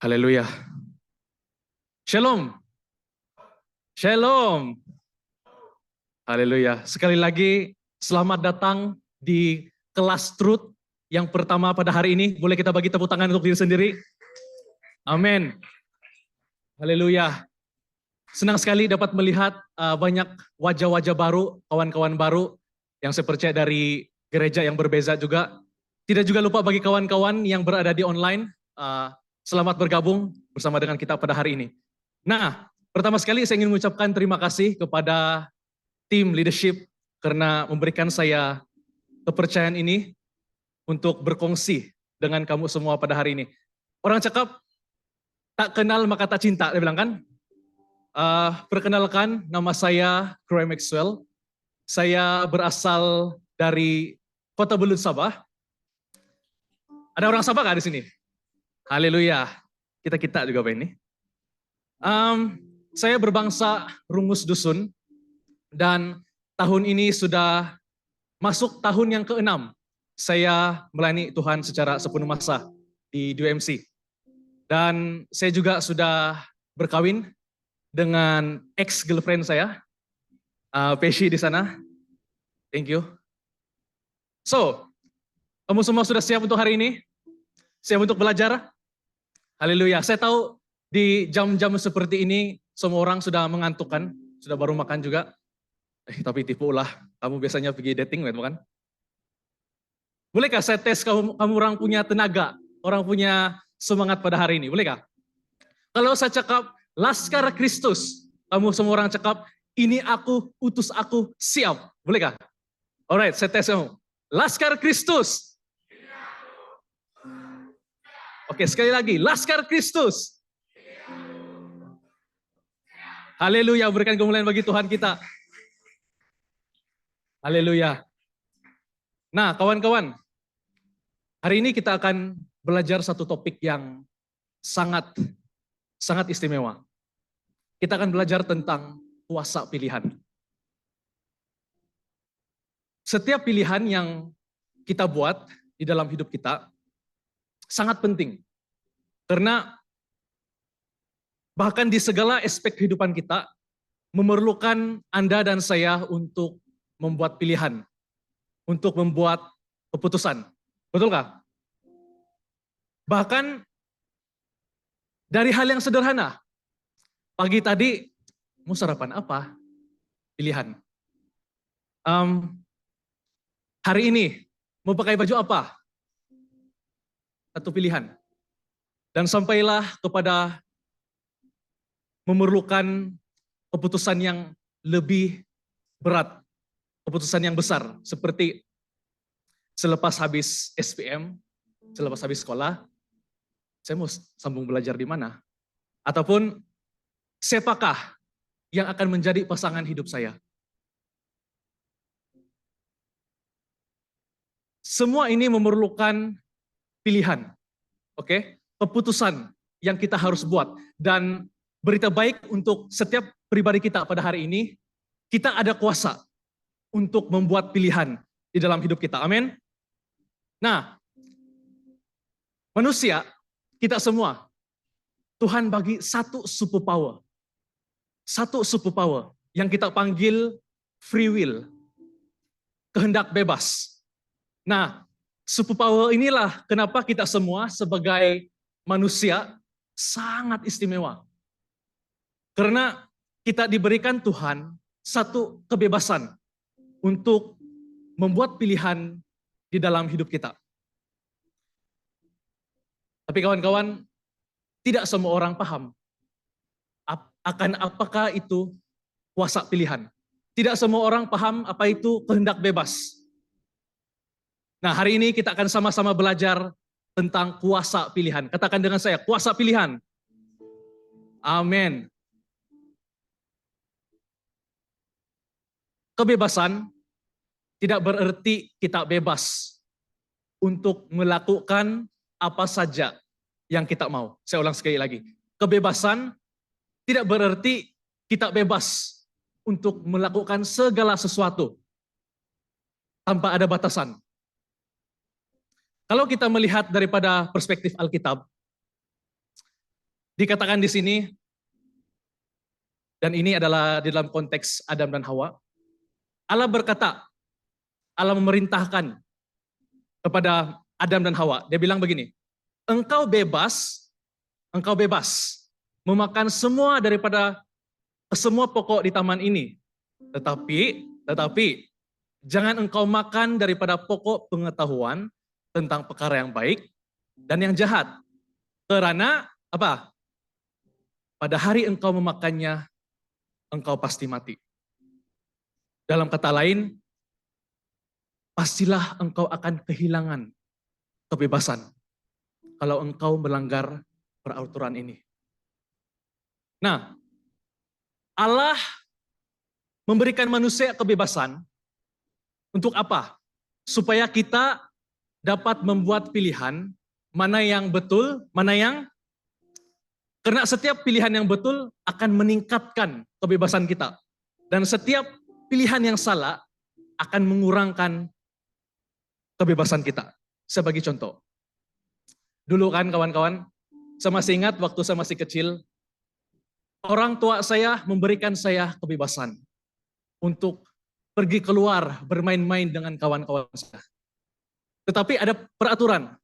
Haleluya. Shalom. Shalom. Haleluya. Sekali lagi selamat datang di kelas Truth yang pertama pada hari ini. Boleh kita bagi tepuk tangan untuk diri sendiri? Amin. Haleluya. Senang sekali dapat melihat banyak wajah-wajah baru, kawan-kawan baru yang saya percaya dari gereja yang berbeza juga. Tidak juga lupa bagi kawan-kawan yang berada di online, selamat bergabung bersama dengan kita pada hari ini. Nah, pertama sekali saya ingin mengucapkan terima kasih kepada tim leadership karena memberikan saya kepercayaan ini untuk berkongsi dengan kamu semua pada hari ini. Orang cakap, tak kenal maka tak cinta, dia bilang kan? Perkenalkan, nama saya Croy Maxwell. Saya berasal dari Kota Belud, Sabah. Ada orang Sabah nggak di sini? Haleluya. Kita juga Pak ini. Saya berbangsa Rungus Dusun dan tahun ini sudah masuk tahun yang ke-6. Saya melayani Tuhan secara sepenuh masa di DMC. Dan saya juga sudah berkawin dengan ex-girlfriend saya, Peshi di sana. Thank you. So, kamu semua sudah siap untuk hari ini? Siap untuk belajar? Haleluya. Saya tahu di jam-jam seperti ini semua orang sudah mengantuk kan? Sudah baru makan juga. Tapi tipu lah, kamu biasanya pergi dating kan? Bolehkah saya tes kamu orang punya tenaga, orang punya semangat pada hari ini? Bolehkah? Kalau saya cakap Laskar Kristus, kamu semua orang cakap, ini aku, utus aku, siap. Bolehkah? Alright, saya tes kamu. Laskar Kristus. Oke, sekali lagi. Laskar Kristus. Haleluya, berikan kemuliaan bagi Tuhan kita. Haleluya. Nah, kawan-kawan, hari ini kita akan belajar satu topik yang sangat istimewa. Kita akan belajar tentang kuasa pilihan. Setiap pilihan yang kita buat di dalam hidup kita sangat penting. Karena bahkan di segala aspek kehidupan kita memerlukan Anda dan saya untuk membuat pilihan, untuk membuat keputusan. Betulkah? Bahkan dari hal yang sederhana. Pagi tadi, mau sarapan apa? Pilihan. Hari ini, mau pakai baju apa? Satu pilihan. Dan sampailah kepada memerlukan keputusan yang lebih berat. Keputusan yang besar. Seperti selepas habis SPM, selepas habis sekolah, saya mau sambung belajar di mana? Ataupun siapakah yang akan menjadi pasangan hidup saya? Semua ini memerlukan pilihan, oke? Keputusan yang kita harus buat. Dan berita baik untuk setiap pribadi kita pada hari ini, kita ada kuasa untuk membuat pilihan di dalam hidup kita. Amin. Nah, manusia, kita semua, Tuhan bagi satu superpower. Satu superpower yang kita panggil free will. Kehendak bebas. Nah, superpower inilah kenapa kita semua sebagai manusia sangat istimewa. Karena kita diberikan Tuhan satu kebebasan untuk membuat pilihan di dalam hidup kita. Tapi kawan-kawan, tidak semua orang paham akan apakah itu kuasa pilihan. Tidak semua orang paham apa itu kehendak bebas. Nah, hari ini kita akan sama-sama belajar tentang kuasa pilihan. Katakan dengan saya, kuasa pilihan. Amin. Kebebasan tidak berarti kita bebas untuk melakukan apa saja yang kita mau. Saya ulang sekali lagi. Kebebasan tidak berarti kita bebas untuk melakukan segala sesuatu tanpa ada batasan. Kalau kita melihat daripada perspektif Alkitab, Dikatakan di sini, dan ini adalah di dalam konteks Adam dan Hawa, Allah berkata, Allah memerintahkan kepada Adam dan Hawa. Dia bilang begini, engkau bebas memakan semua daripada semua pokok di taman ini. Tetapi jangan engkau makan daripada pokok pengetahuan tentang perkara yang baik dan yang jahat. Karena apa? Pada hari engkau memakannya, engkau pasti mati. Dalam kata lain, pastilah engkau akan kehilangan kebebasan kalau engkau melanggar peraturan ini. Nah, Allah memberikan manusia kebebasan untuk apa? Supaya kita dapat membuat pilihan mana yang betul, mana yang... Karena setiap pilihan yang betul akan meningkatkan kebebasan kita. Dan setiap pilihan yang salah akan mengurangkan kebebasan kita. Sebagai contoh. Dulu kan kawan-kawan, saya masih ingat waktu saya masih kecil, orang tua saya memberikan saya kebebasan untuk pergi keluar bermain-main dengan kawan-kawan saya. Tetapi ada peraturan,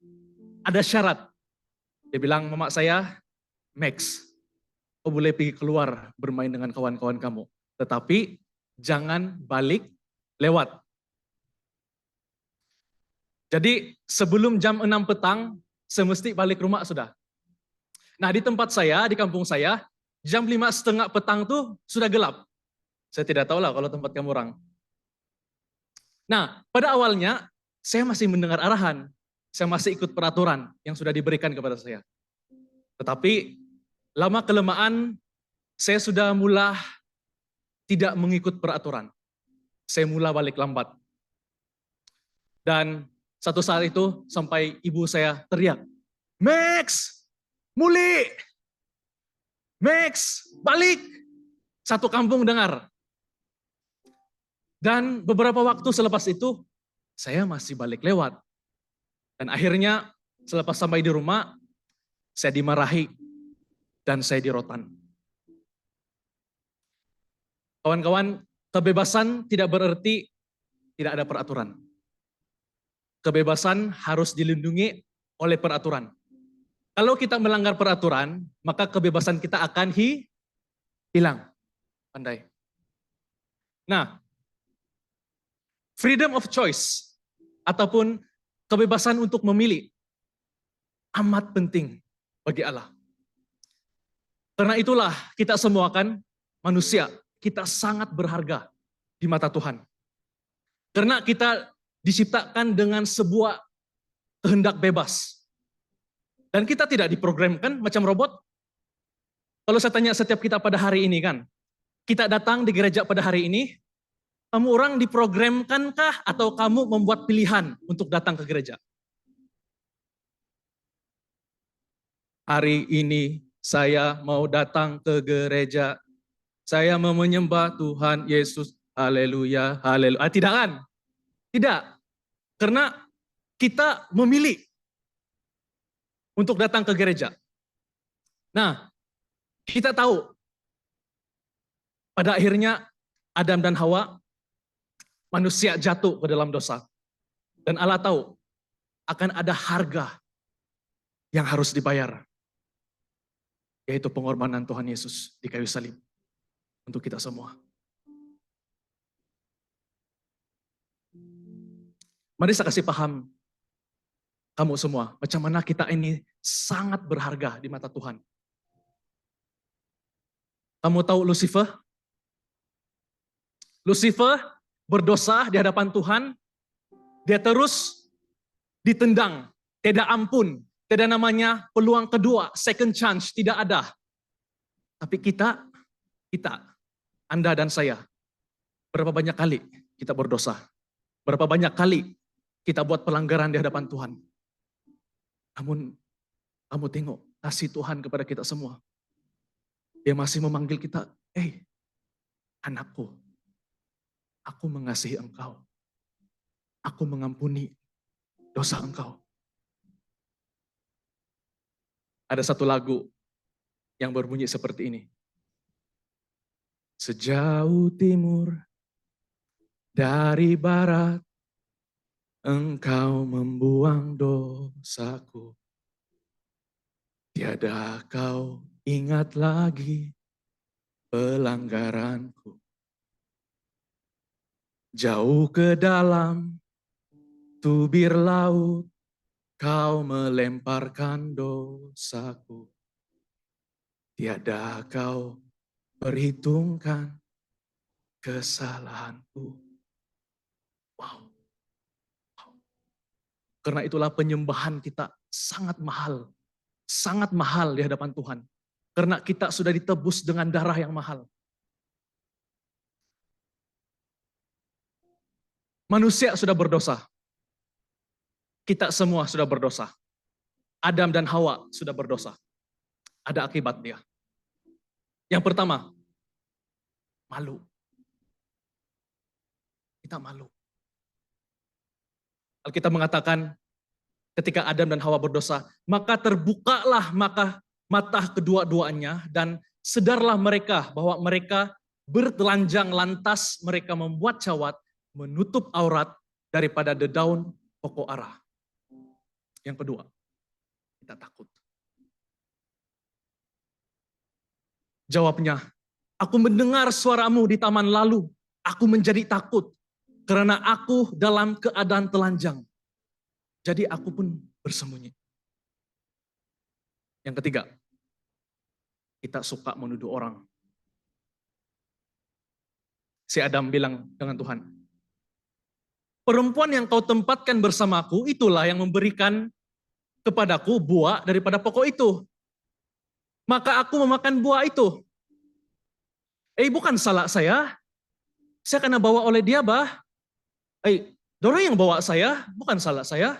ada syarat. Dia bilang, mama saya, Max, kau boleh pergi keluar bermain dengan kawan-kawan kamu. Tetapi jangan balik lewat. Jadi sebelum jam 6 petang, semesti balik rumah sudah. Nah di tempat saya, di kampung saya, jam 5:30 petang tuh sudah gelap. Saya tidak tahu lah kalau tempat kamu orang. Nah pada awalnya saya masih mendengar arahan. Saya masih ikut peraturan yang sudah diberikan kepada saya. Tetapi lama kelamaan saya sudah mulai tidak mengikut peraturan. Saya mulai balik lambat. Dan satu saat itu sampai ibu saya teriak, Max, Muli, Max, balik. Satu kampung dengar. Dan beberapa waktu selepas itu, saya masih balik lewat. Dan akhirnya selepas sampai di rumah, saya dimarahi dan saya dirotan. Kawan-kawan, kebebasan tidak berarti tidak ada peraturan. Kebebasan harus dilindungi oleh peraturan. Kalau kita melanggar peraturan, maka kebebasan kita akan hilang. Pandai. Nah, freedom of choice ataupun kebebasan untuk memilih amat penting bagi Allah. Karena itulah kita semua kan manusia, kita sangat berharga di mata Tuhan. Karena kita diciptakan dengan sebuah kehendak bebas. Dan kita tidak diprogramkan macam robot. Kalau saya tanya setiap kita pada hari ini kan, kita datang di gereja pada hari ini, kamu orang diprogramkankah atau kamu membuat pilihan untuk datang ke gereja? Hari ini saya mau datang ke gereja. Saya mau menyembah Tuhan Yesus. Haleluya, haleluya. Tidak kan? Tidak. Karena kita memilih untuk datang ke gereja. Nah, kita tahu pada akhirnya Adam dan Hawa, manusia jatuh ke dalam dosa. Dan Allah tahu akan ada harga yang harus dibayar. Yaitu pengorbanan Tuhan Yesus di kayu salib untuk kita semua. Mari saya kasih paham kamu semua, macam mana kita ini sangat berharga di mata Tuhan. Kamu tahu Lucifer? Lucifer berdosa di hadapan Tuhan, dia terus ditendang, tidak ampun, tidak namanya peluang kedua, second chance, tidak ada. Tapi kita, Anda dan saya, berapa banyak kali kita berdosa? Berapa banyak kali kita buat pelanggaran di hadapan Tuhan? Namun, kamu tengok kasih Tuhan kepada kita semua. Dia masih memanggil kita, anakku, aku mengasihi engkau. Aku mengampuni dosa engkau. Ada satu lagu yang berbunyi seperti ini. Sejauh timur dari barat, Engkau membuang dosaku. Tiada kau ingat lagi pelanggaranku. Jauh ke dalam tubir laut, kau melemparkan dosaku. Tiada kau perhitungkan kesalahanku. Wow. Karena itulah penyembahan kita sangat mahal di hadapan Tuhan. Karena kita sudah ditebus dengan darah yang mahal. Manusia sudah berdosa. Kita semua sudah berdosa. Adam dan Hawa sudah berdosa. Ada akibatnya. Yang pertama, malu. Kita malu. Alkitab mengatakan ketika Adam dan Hawa berdosa, maka terbukalah mata kedua-duanya dan sedarlah mereka bahwa mereka bertelanjang, lantas mereka membuat cawat menutup aurat daripada dedaun pokok ara. Yang kedua, kita takut. Jawabnya, aku mendengar suaramu di taman lalu, aku menjadi takut karena aku dalam keadaan telanjang. Jadi aku pun bersembunyi. Yang ketiga, kita suka menuduh orang. Si Adam bilang dengan Tuhan, perempuan yang kau tempatkan bersamaku, itulah yang memberikan kepadaku buah daripada pokok itu. Maka aku memakan buah itu. Bukan salah saya karena bawa oleh dia, bah. Dorang yang bawa saya, bukan salah saya.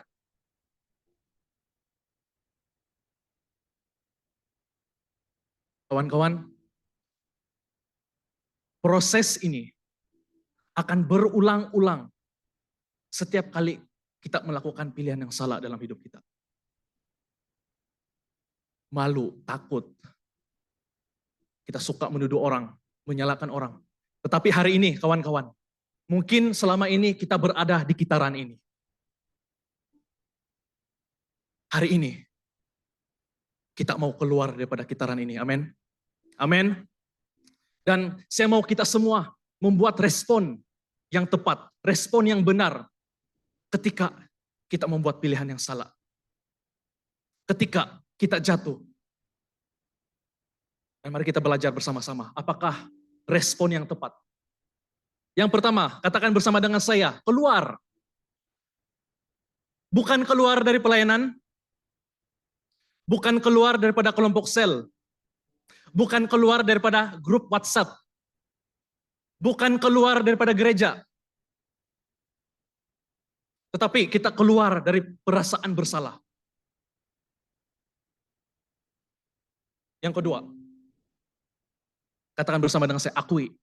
Kawan-kawan, proses ini akan berulang-ulang setiap kali kita melakukan pilihan yang salah dalam hidup kita. Malu, takut. Kita suka menuduh orang, menyalahkan orang. Tetapi hari ini, kawan-kawan, mungkin selama ini kita berada di kitaran ini. Hari ini, kita mau keluar daripada kitaran ini. Amin. Amin. Dan saya mau kita semua membuat respon yang tepat, respon yang benar ketika kita membuat pilihan yang salah. Ketika kita jatuh. Dan mari kita belajar bersama-sama, apakah respon yang tepat? Yang pertama, katakan bersama dengan saya, keluar. Bukan keluar dari pelayanan, bukan keluar daripada kelompok sel, bukan keluar daripada grup WhatsApp, bukan keluar daripada gereja, tetapi kita keluar dari perasaan bersalah. Yang kedua, katakan bersama dengan saya, akui.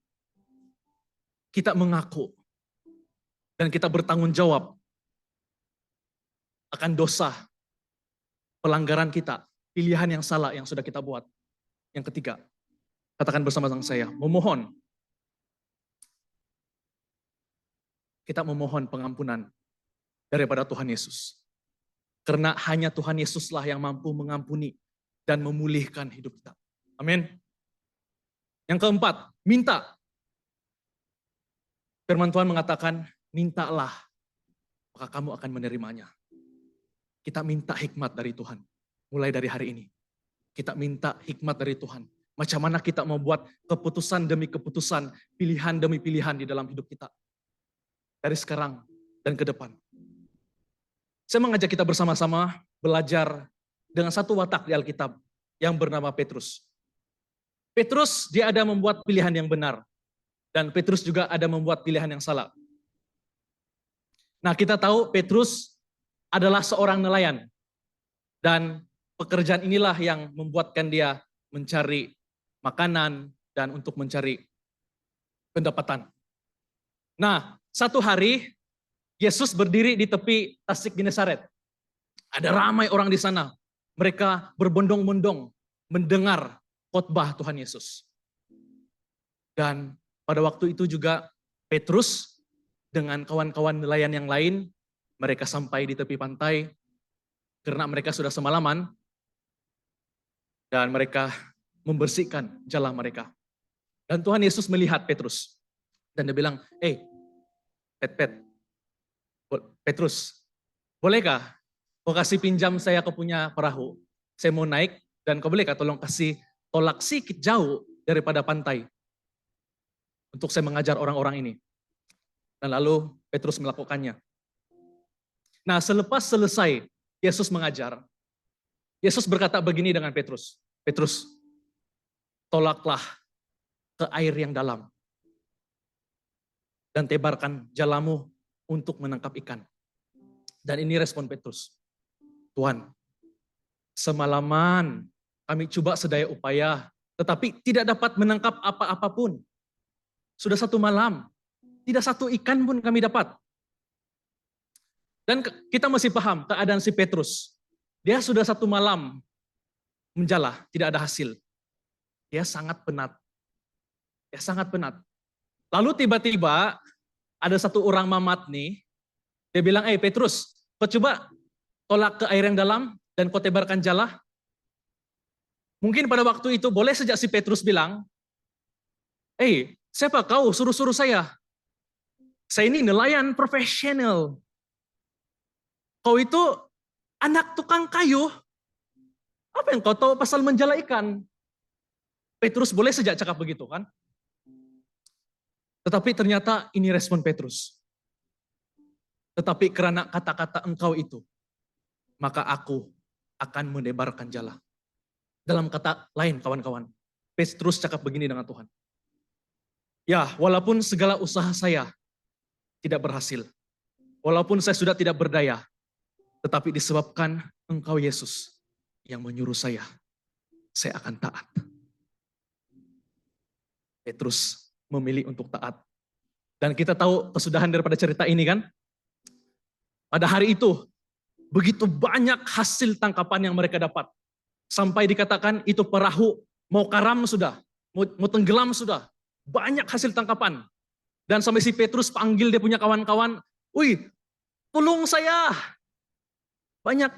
Kita mengaku dan kita bertanggung jawab akan dosa, pelanggaran kita, pilihan yang salah yang sudah kita buat. Yang ketiga, katakan bersama dengan saya, memohon. Kita memohon pengampunan daripada Tuhan Yesus. Karena hanya Tuhan Yesuslah yang mampu mengampuni dan memulihkan hidup kita. Amin. Yang keempat, minta. Firman Tuhan mengatakan, mintalah, maka kamu akan menerimanya. Kita minta hikmat dari Tuhan, mulai dari hari ini. Kita minta hikmat dari Tuhan. Macam mana kita membuat keputusan demi keputusan, pilihan demi pilihan di dalam hidup kita. Dari sekarang dan ke depan. Saya mengajak kita bersama-sama belajar dengan satu watak di Alkitab yang bernama Petrus. Petrus dia ada membuat pilihan yang benar. Dan Petrus juga ada membuat pilihan yang salah. Nah, kita tahu Petrus adalah seorang nelayan. Dan pekerjaan inilah yang membuatkan dia mencari makanan dan untuk mencari pendapatan. Nah, satu hari Yesus berdiri di tepi Tasik Genesaret. Ada ramai orang di sana. Mereka berbondong-bondong mendengar khotbah Tuhan Yesus. Dan pada waktu itu juga Petrus dengan kawan-kawan nelayan yang lain, mereka sampai di tepi pantai karena mereka sudah semalaman dan mereka membersihkan jala mereka. Dan Tuhan Yesus melihat Petrus dan dia bilang, Petrus, bolehkah kau kasih pinjam saya, kau punya perahu? Saya mau naik dan kau bolehkah tolong kasih tolak sedikit jauh daripada pantai untuk saya mengajar orang-orang ini. Dan lalu Petrus melakukannya. Nah, selepas selesai Yesus mengajar, Yesus berkata begini dengan Petrus, Petrus, tolaklah ke air yang dalam dan tebarkan jalamu untuk menangkap ikan. Dan ini respon Petrus, Tuhan, semalaman kami coba sedaya upaya, tetapi tidak dapat menangkap apa-apa pun. Sudah 1 malam, tidak 1 ikan pun kami dapat. Dan kita masih paham keadaan si Petrus. Dia sudah 1 malam menjala, tidak ada hasil. Dia sangat penat. Dia sangat penat. Lalu tiba-tiba ada 1 orang mamat nih, dia bilang, Petrus, kau coba tolak ke air yang dalam dan kau tebarkan jala. Mungkin pada waktu itu boleh sejak si Petrus bilang, siapa kau suruh-suruh saya? Saya ini nelayan profesional. Kau itu anak tukang kayu. Apa yang kau tahu pasal menjala ikan? Petrus boleh sejak cakap begitu kan? Tetapi ternyata ini respon Petrus. Tetapi karena kata-kata engkau itu, maka aku akan menebarkan jala. Dalam kata lain kawan-kawan, Petrus cakap begini dengan Tuhan. Ya, walaupun segala usaha saya tidak berhasil, walaupun saya sudah tidak berdaya, tetapi disebabkan Engkau Yesus yang menyuruh saya akan taat. Petrus memilih untuk taat. Dan kita tahu kesudahan daripada cerita ini kan? Pada hari itu, begitu banyak hasil tangkapan yang mereka dapat. Sampai dikatakan itu perahu mau karam sudah, mau tenggelam sudah. Banyak hasil tangkapan. Dan sampai si Petrus panggil dia punya kawan-kawan, tolong saya. Banyak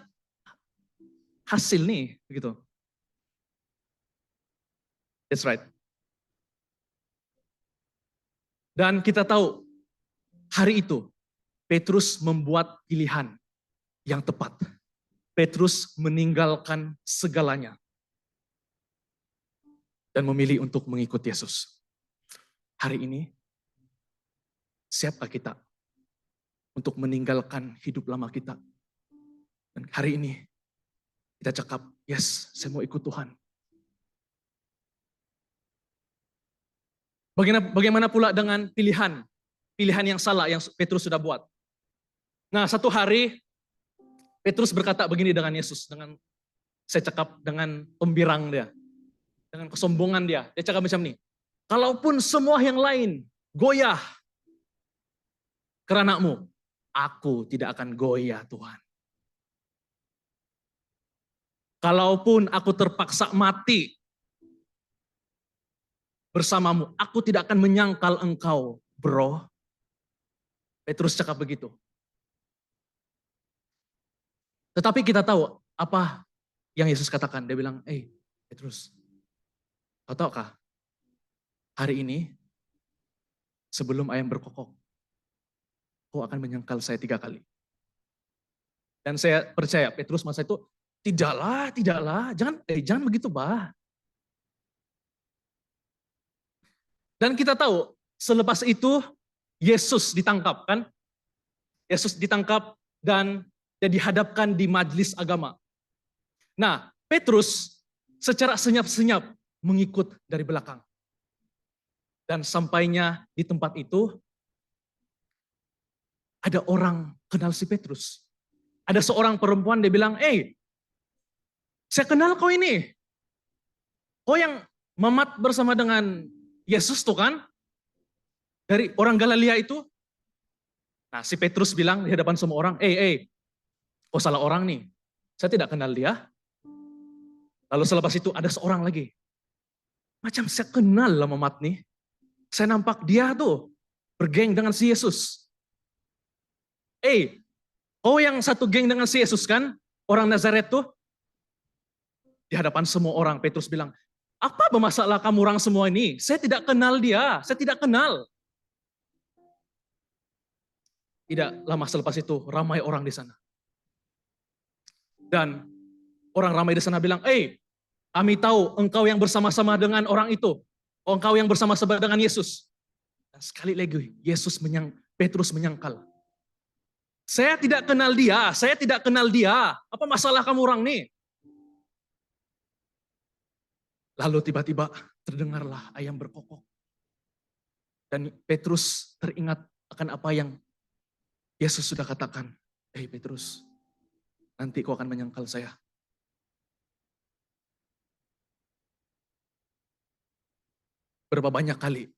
hasil nih, begitu. That's right. Dan kita tahu, hari itu, Petrus membuat pilihan yang tepat. Petrus meninggalkan segalanya. Dan memilih untuk mengikut Yesus. Hari ini, siapkah kita untuk meninggalkan hidup lama kita? Dan hari ini, kita cakap, yes, saya mau ikut Tuhan. Bagaimana pula dengan pilihan yang salah yang Petrus sudah buat? Nah, satu hari, Petrus berkata begini dengan Yesus, saya cakap dengan pembirang dia, dengan kesombongan dia. Dia cakap macam ini, kalaupun semua yang lain goyah kerana-Mu, aku tidak akan goyah Tuhan. Kalaupun aku terpaksa mati bersama-Mu, aku tidak akan menyangkal Engkau, bro. Petrus cakap begitu. Tetapi kita tahu apa yang Yesus katakan. Dia bilang, Petrus, kau tahukah? Hari ini, sebelum ayam berkokok, kau akan menyangkal saya 3 kali. Dan saya percaya, Petrus masa itu, tidaklah, jangan begitu, bah. Dan kita tahu, selepas itu, Yesus ditangkap, kan? Yesus ditangkap dan dia dihadapkan di majelis agama. Nah, Petrus secara senyap-senyap mengikut dari belakang. Dan sampainya di tempat itu, ada orang kenal si Petrus. Ada seorang perempuan, dia bilang, saya kenal kau ini. Kau yang mamat bersama dengan Yesus tuh kan? Dari orang Galilea itu. Nah, si Petrus bilang di hadapan semua orang, kau salah orang nih. Saya tidak kenal dia. Lalu selepas itu ada seorang lagi. Macam saya kenal lama mat nih. Saya nampak dia tuh bergeng dengan si Yesus. Kau yang satu geng dengan si Yesus kan? Orang Nazaret tuh. Di hadapan semua orang, Petrus bilang, apa bermasalah kamu orang semua ini? Saya tidak kenal dia, saya tidak kenal. Tidak lama selepas itu, ramai orang di sana. Dan orang ramai di sana bilang, kami tahu engkau yang bersama-sama dengan orang itu. Engkau yang bersama-sama dengan Yesus. Dan sekali lagi, Petrus menyangkal. Saya tidak kenal dia, saya tidak kenal dia. Apa masalah kamu orang nih? Lalu tiba-tiba terdengarlah ayam berkokok. Dan Petrus teringat akan apa yang Yesus sudah katakan. Petrus, nanti kau akan menyangkal saya. Berapa banyak kali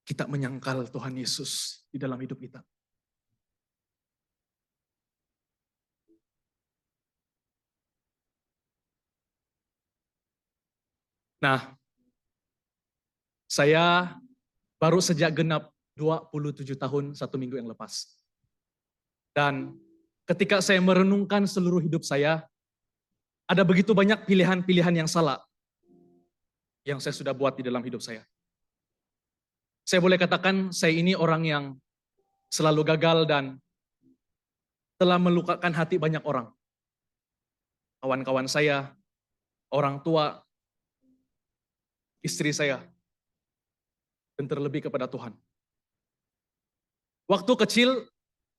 kita menyangkal Tuhan Yesus di dalam hidup kita. Nah, saya baru sejak genap 27 tahun 1 minggu yang lepas. Dan ketika saya merenungkan seluruh hidup saya, ada begitu banyak pilihan-pilihan yang salah yang saya sudah buat di dalam hidup saya. Saya boleh katakan saya ini orang yang selalu gagal dan telah melukakan hati banyak orang. Kawan-kawan saya, orang tua, istri saya, dan terlebih kepada Tuhan. Waktu kecil,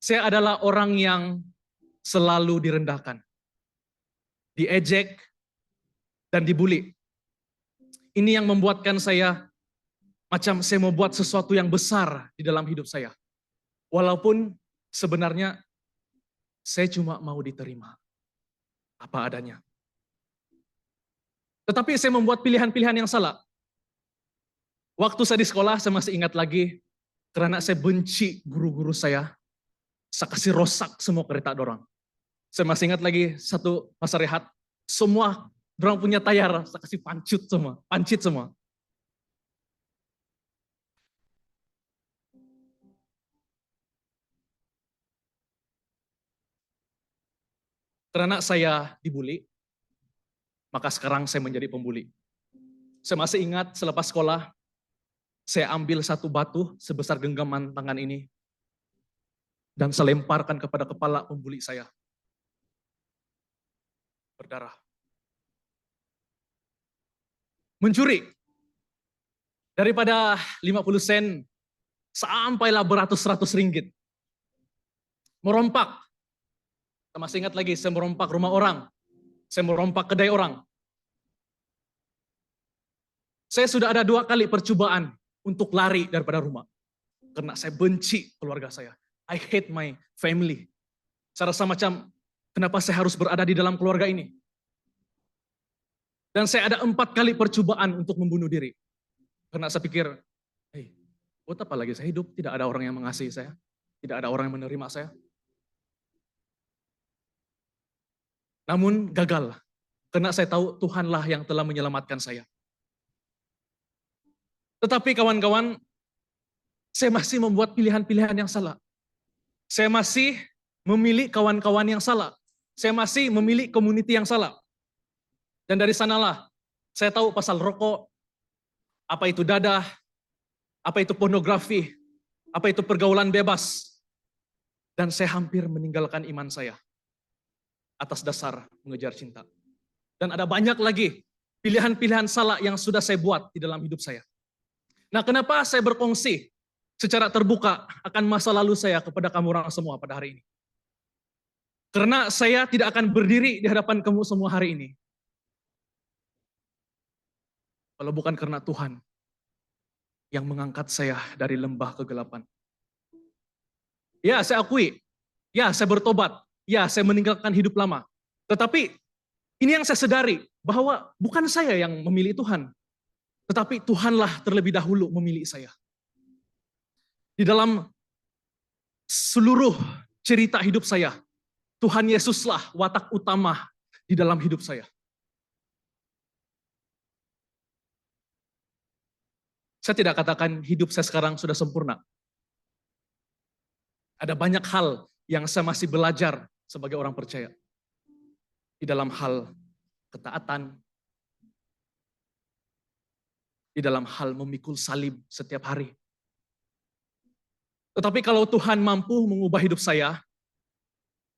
saya adalah orang yang selalu direndahkan, diejek, dan dibully. Ini yang membuatkan saya macam saya mau buat sesuatu yang besar di dalam hidup saya. Walaupun sebenarnya saya cuma mau diterima apa adanya. Tetapi saya membuat pilihan-pilihan yang salah. Waktu saya di sekolah, saya masih ingat lagi, karena saya benci guru-guru saya kasih rosak semua kereta dorang. Saya masih ingat lagi satu masa rehat, semua dorang punya tayar, saya kasih pancit semua. Karena saya dibully, maka sekarang saya menjadi pembuli. Saya masih ingat selepas sekolah, saya ambil satu batu sebesar genggaman tangan ini, dan saya lemparkan kepada kepala pembuli saya. Berdarah. Mencuri. Daripada 50 sen, sampailah beratus-ratus ringgit. Merompak. Saya masih ingat lagi, saya merompak rumah orang. Saya merompak kedai orang. Saya sudah ada 2 kali percobaan untuk lari daripada rumah. Karena saya benci keluarga saya. I hate my family. Saya rasa macam, kenapa saya harus berada di dalam keluarga ini? Dan saya ada 4 kali percobaan untuk membunuh diri. Karena saya pikir, buat apa lagi saya hidup? Tidak ada orang yang mengasihi saya. Tidak ada orang yang menerima saya. Namun gagal. Karena saya tahu Tuhanlah yang telah menyelamatkan saya. Tetapi kawan-kawan, saya masih membuat pilihan-pilihan yang salah. Saya masih memilih kawan-kawan yang salah. Saya masih memilih community yang salah. Dan dari sanalah saya tahu pasal rokok, apa itu dadah, apa itu pornografi, apa itu pergaulan bebas. Dan saya hampir meninggalkan iman saya atas dasar mengejar cinta. Dan ada banyak lagi pilihan-pilihan salah yang sudah saya buat di dalam hidup saya. Nah, kenapa saya berkongsi secara terbuka akan masa lalu saya kepada kamu orang semua pada hari ini? Karena saya tidak akan berdiri di hadapan kamu semua hari ini kalau bukan karena Tuhan yang mengangkat saya dari lembah kegelapan. Ya, saya akui. Ya, saya bertobat. Ya, saya meninggalkan hidup lama. Tetapi ini yang saya sadari, bahwa bukan saya yang memilih Tuhan. Tetapi Tuhanlah terlebih dahulu memilih saya. Di dalam seluruh cerita hidup saya, Tuhan Yesuslah watak utama di dalam hidup saya. Saya tidak katakan hidup saya sekarang sudah sempurna. Ada banyak hal yang saya masih belajar sebagai orang percaya. Di dalam hal ketaatan, di dalam hal memikul salib setiap hari. Tetapi kalau Tuhan mampu mengubah hidup saya,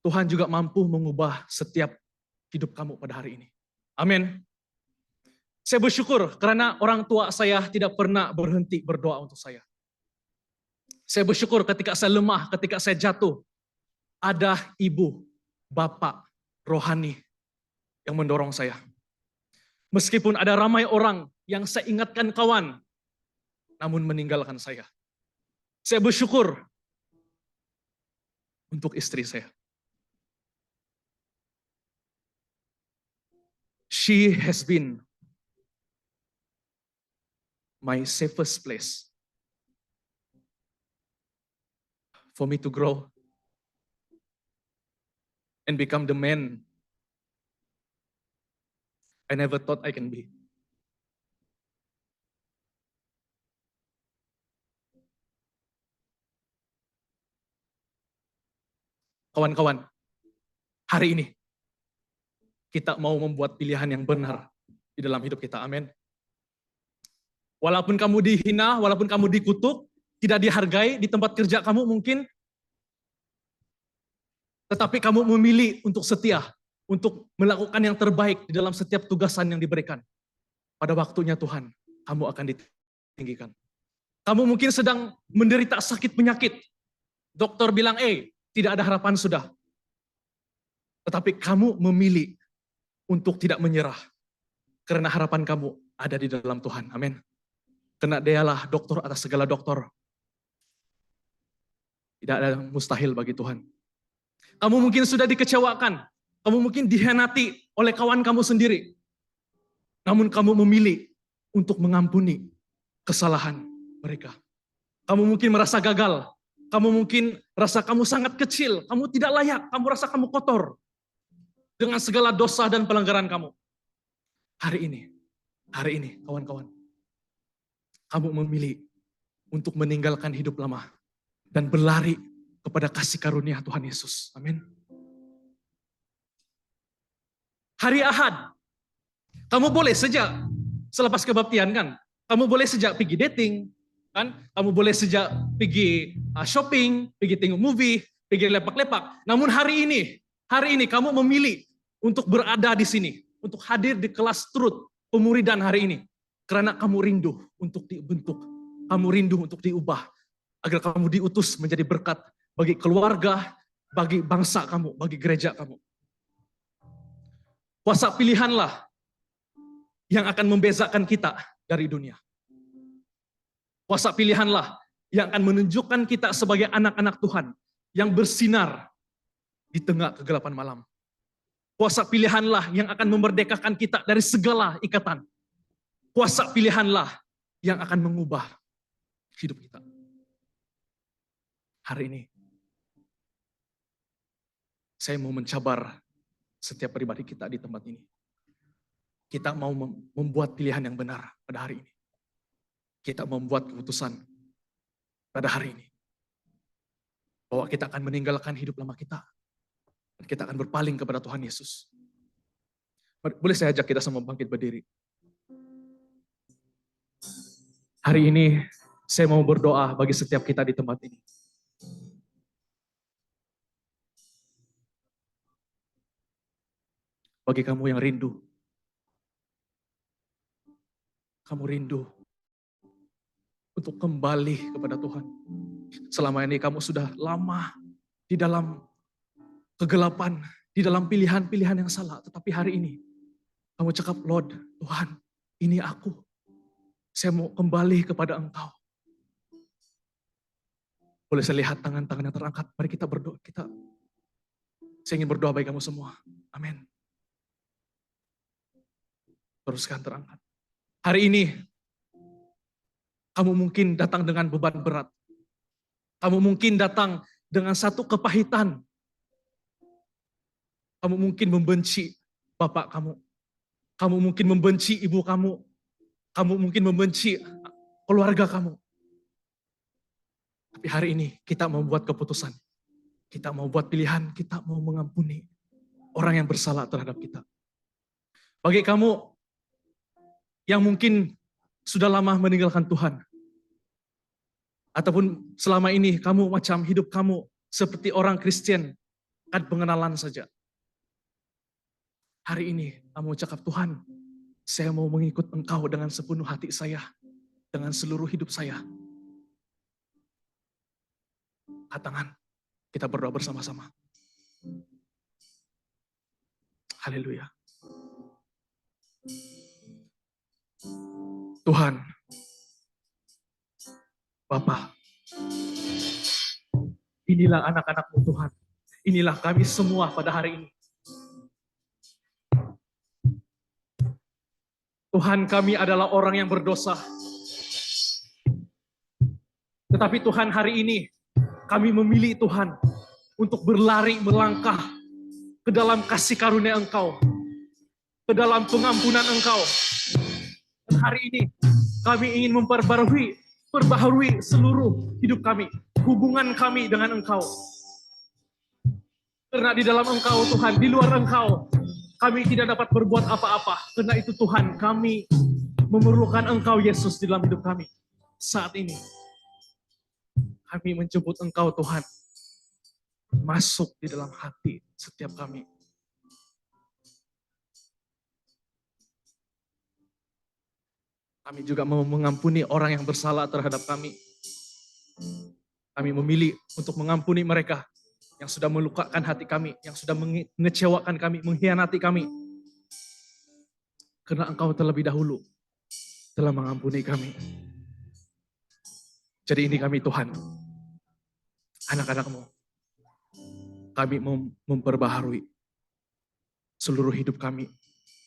Tuhan juga mampu mengubah setiap hidup kamu pada hari ini. Amin. Saya bersyukur karena orang tua saya tidak pernah berhenti berdoa untuk saya. Saya bersyukur ketika saya lemah, ketika saya jatuh, ada ibu, bapak, rohani yang mendorong saya. Meskipun ada ramai orang yang saya ingatkan kawan, namun meninggalkan saya. Saya bersyukur untuk istri saya. She has been my safest place for me to grow and become the man I never thought I can be. Kawan-kawan, hari ini kita mau membuat pilihan yang benar di dalam hidup kita. Amin. Walaupun kamu dihina, walaupun kamu dikutuk, tidak dihargai di tempat kerja kamu mungkin, tetapi kamu memilih untuk setia, untuk melakukan yang terbaik di dalam setiap tugasan yang diberikan. Pada waktunya Tuhan, kamu akan ditinggikan. Kamu mungkin sedang menderita sakit penyakit. Dokter bilang, tidak ada harapan sudah. Tetapi kamu memilih untuk tidak menyerah. Karena harapan kamu ada di dalam Tuhan. Amin. Karena dialah dokter atas segala dokter. Tidak ada yang mustahil bagi Tuhan. Kamu mungkin sudah dikecewakan. Kamu mungkin dihianati oleh kawan kamu sendiri. Namun kamu memilih untuk mengampuni kesalahan mereka. Kamu mungkin merasa gagal. Kamu mungkin rasa kamu sangat kecil. Kamu tidak layak. Kamu rasa kamu kotor. Dengan segala dosa dan pelanggaran kamu. Hari ini, kawan-kawan. Kamu memilih untuk meninggalkan hidup lama. Dan berlari kepada kasih karunia Tuhan Yesus. Amin. Hari Ahad, kamu boleh sejak selepas kebaptian kan, kamu boleh sejak pergi dating, kan? Kamu boleh sejak pergi shopping, pergi tengok movie, pergi lepak-lepak. Namun hari ini kamu memilih untuk berada di sini, untuk hadir di kelas truth pemuridan hari ini. Karena kamu rindu untuk dibentuk, kamu rindu untuk diubah, agar kamu diutus menjadi berkat bagi keluarga, bagi bangsa kamu, bagi gereja kamu. Kuasa pilihanlah yang akan membezakan kita dari dunia. Kuasa pilihanlah yang akan menunjukkan kita sebagai anak-anak Tuhan yang bersinar di tengah kegelapan malam. Kuasa pilihanlah yang akan memerdekakan kita dari segala ikatan. Kuasa pilihanlah yang akan mengubah hidup kita. Hari ini, saya mau mencabar setiap pribadi kita di tempat ini. Kita mau membuat pilihan yang benar pada hari ini. Kita membuat keputusan pada hari ini. Bahwa kita akan meninggalkan hidup lama kita. Dan kita akan berpaling kepada Tuhan Yesus. Boleh saya ajak kita semua bangkit berdiri. Hari ini saya mau berdoa bagi setiap kita di tempat ini. Bagi kamu yang rindu. Kamu rindu untuk kembali kepada Tuhan. Selama ini kamu sudah lama di dalam kegelapan, di dalam pilihan-pilihan yang salah. Tetapi hari ini kamu cakap, Lord, Tuhan, ini aku. Saya mau kembali kepada Engkau. Boleh saya lihat tangan-tangan yang terangkat. Mari kita berdoa. Saya ingin berdoa bagi kamu semua. Amin. Teruskan terangkat. Hari ini, kamu mungkin datang dengan beban berat. Kamu mungkin datang dengan satu kepahitan. Kamu mungkin membenci bapak kamu. Kamu mungkin membenci ibu kamu. Kamu mungkin membenci keluarga kamu. Tapi hari ini kita mau buat keputusan. Kita mau buat pilihan, kita mau mengampuni orang yang bersalah terhadap kita. Bagi kamu yang mungkin sudah lama meninggalkan Tuhan, ataupun selama ini kamu macam hidup kamu seperti orang Kristen, kan pengenalan saja. Hari ini kamu cakap, Tuhan, saya mau mengikut Engkau dengan sepenuh hati saya, dengan seluruh hidup saya. Angkat tangan, kita berdoa bersama-sama. Haleluya. Tuhan, Bapa, inilah anak-anak-Mu Tuhan. Inilah kami semua pada hari ini. Tuhan, kami adalah orang yang berdosa. Tetapi Tuhan, hari ini kami memilih Tuhan untuk berlari melangkah ke dalam kasih karunia Engkau, ke dalam pengampunan Engkau. Dan hari ini kami ingin memperbaharui seluruh hidup kami, hubungan kami dengan Engkau. Karena di dalam Engkau Tuhan, di luar Engkau, kami tidak dapat berbuat apa-apa. Karena itu Tuhan, kami memerlukan Engkau Yesus di dalam hidup kami. Saat ini, kami menjemput Engkau Tuhan, masuk di dalam hati setiap kami. Kami juga mau mengampuni orang yang bersalah terhadap kami. Kami memilih untuk mengampuni mereka yang sudah melukakan hati kami, yang sudah mengecewakan kami, mengkhianati kami. Karena Engkau terlebih dahulu telah mengampuni kami. Jadi ini kami Tuhan, anak-anak-Mu. Kami memperbaharui seluruh hidup kami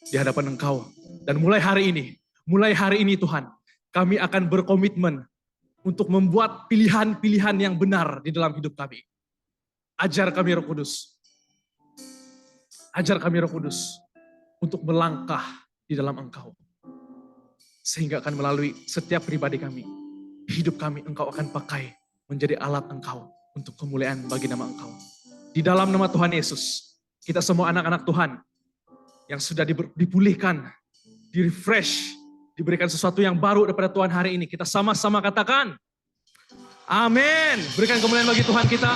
di hadapan Engkau. Dan mulai hari ini Tuhan, kami akan berkomitmen untuk membuat pilihan-pilihan yang benar di dalam hidup kami. Ajar kami Roh Kudus. Ajar kami Roh Kudus untuk melangkah di dalam Engkau. Sehingga akan melalui setiap pribadi kami, hidup kami Engkau akan pakai menjadi alat Engkau untuk kemuliaan bagi nama Engkau. Di dalam nama Tuhan Yesus, kita semua anak-anak Tuhan yang sudah dipulihkan, di-refresh, diberikan sesuatu yang baru daripada Tuhan hari ini. Kita sama-sama katakan, amin. Berikan kemuliaan bagi Tuhan kita.